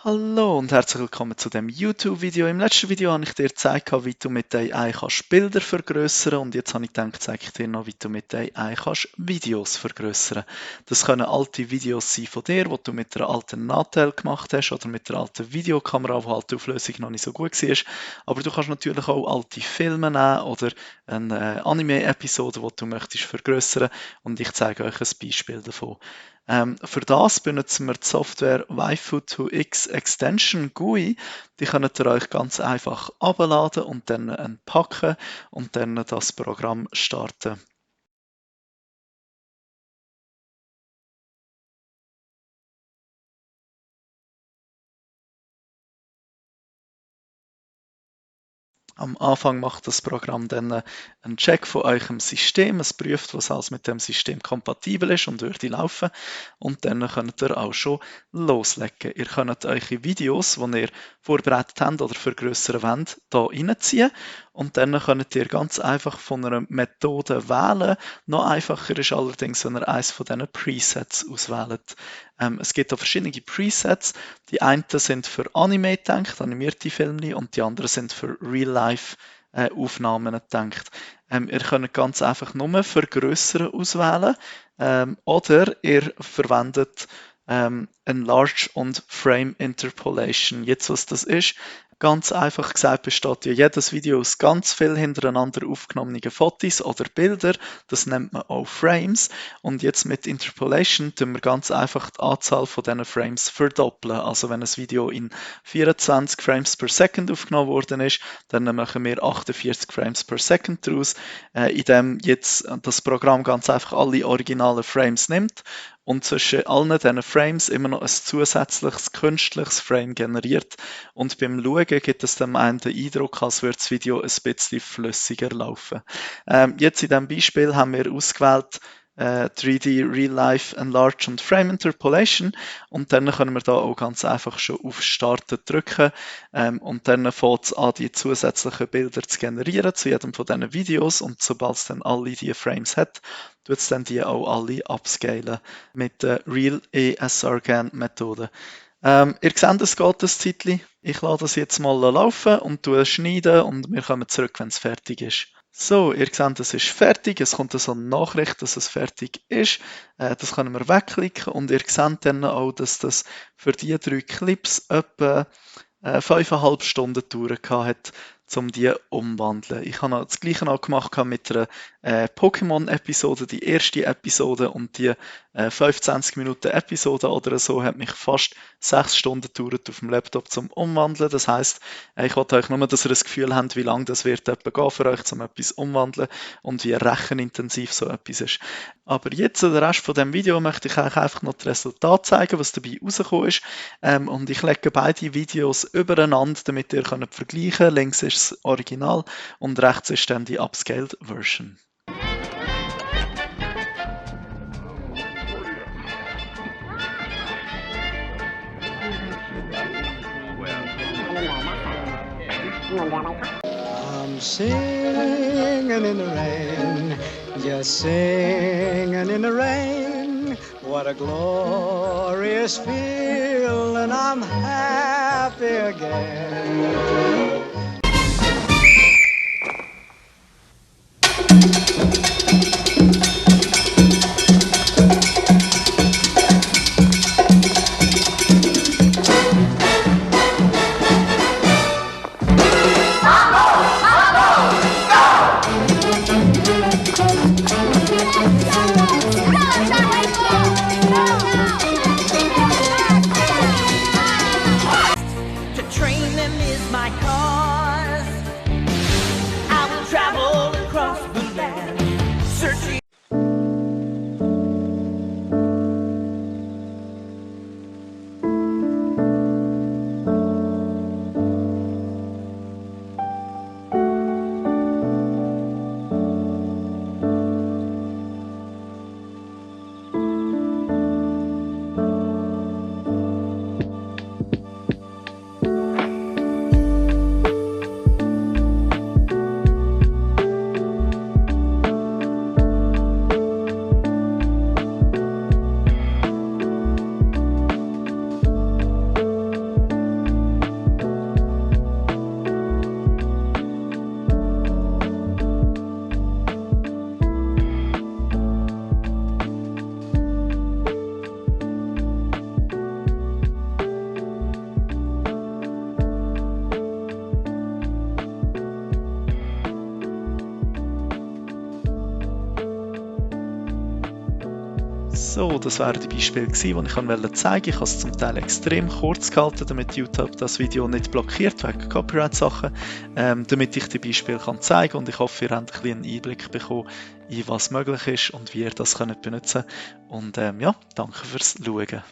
Hallo und herzlich willkommen zu dem YouTube-Video. Im letzten Video habe ich dir gezeigt, wie du mit der AI Bilder vergrößern und jetzt habe ich gedacht, zeige ich dir noch, wie du mit der AI Videos vergrößern. Das können alte Videos sein von dir, die du mit einer alten Natel gemacht hast oder mit einer alten Videokamera, wo halt die Auflösung noch nicht so gut war. Aber du kannst natürlich auch alte Filme nehmen oder eine Anime-Episode, die du möchtest vergrößern und ich zeige euch ein Beispiel davon. Für das benutzen wir die Software Waifu2X Extension GUI. Die könnt ihr euch ganz einfach abladen und dann entpacken und dann das Programm starten. Am Anfang macht das Programm dann einen Check von eurem System. Es prüft, was alles mit dem System kompatibel ist und würde laufen. Und dann könnt ihr auch schon loslegen. Ihr könnt eure Videos, die ihr vorbereitet habt oder vergrößern wollt, hier reinziehen. Und dann könnt ihr ganz einfach von einer Methode wählen. Noch einfacher ist allerdings, wenn ihr eines von diesen Presets auswählt. Es gibt auch verschiedene Presets. Die einen sind für Anime gedacht, animierte Filme, und die anderen sind für Real-Life-Aufnahmen gedacht. Ihr könnt ganz einfach nur vergrößern auswählen oder ihr verwendet Enlarge und Frame Interpolation. Jetzt, was das ist, ganz einfach gesagt, besteht ja jedes Video aus ganz viel hintereinander aufgenommenen Fotos oder Bilder. Das nennt man auch Frames. Und jetzt mit Interpolation tun wir ganz einfach die Anzahl von diesen Frames verdoppeln. Also wenn ein Video in 24 Frames per Second aufgenommen worden ist, dann machen wir 48 Frames per Second daraus, indem jetzt das Programm ganz einfach alle originalen Frames nimmt und zwischen allen diesen Frames immer noch ein zusätzliches künstliches Frame generiert. Und beim Schauen gibt es dann einen den Eindruck, als würde das Video ein bisschen flüssiger laufen. Jetzt in diesem Beispiel haben wir ausgewählt 3D Real Life Enlarge und Frame Interpolation und dann können wir da auch ganz einfach schon auf Starten drücken und dann fängt es an, die zusätzlichen Bilder zu generieren zu jedem von diesen Videos und sobald es dann alle diese Frames hat, tut es dann die auch alle upscalen mit der Real ESRGAN Methode. Ihr seht, es geht ein Zeitchen. Ich lasse das jetzt mal laufen und schneiden und wir kommen zurück, wenn es fertig ist. So, ihr seht, es ist fertig. Es kommt so eine Nachricht, dass es fertig ist. Das können wir wegklicken und ihr seht dann auch, dass das für die 3 Clips etwa 5,5 Stunden gedauert hat, um die umwandeln. Ich habe das Gleiche auch gemacht mit einer Pokémon-Episode, die erste Episode und die 25 Minuten Episode oder so hat mich fast 6 Stunden gedauert auf dem Laptop zum Umwandeln. Das heisst, ich wollte euch nur, dass ihr ein Gefühl habt, wie lange das wird etwa gehen für euch, um etwas umwandeln und wie rechenintensiv so etwas ist. Aber jetzt, den Rest von dem Video, möchte ich euch einfach noch das Resultat zeigen, was dabei rausgekommen ist. Und ich lege beide Videos übereinander, damit ihr könnt vergleichen könnt. Links ist das Original und rechts ist dann die Upscaled Version. I'm singing in the rain, just singing in the rain. What a glorious feeling, I'm happy again. To train them is my call. So, das wären die Beispiele gewesen, die ich wollte zeigen. Ich habe es zum Teil extrem kurz gehalten, damit YouTube das Video nicht blockiert wegen Copyright-Sachen, damit ich die Beispiele zeigen kann, und ich hoffe, ihr habt einen Einblick bekommen, in was möglich ist und wie ihr das benutzen könnt. Und ja, danke fürs Schauen.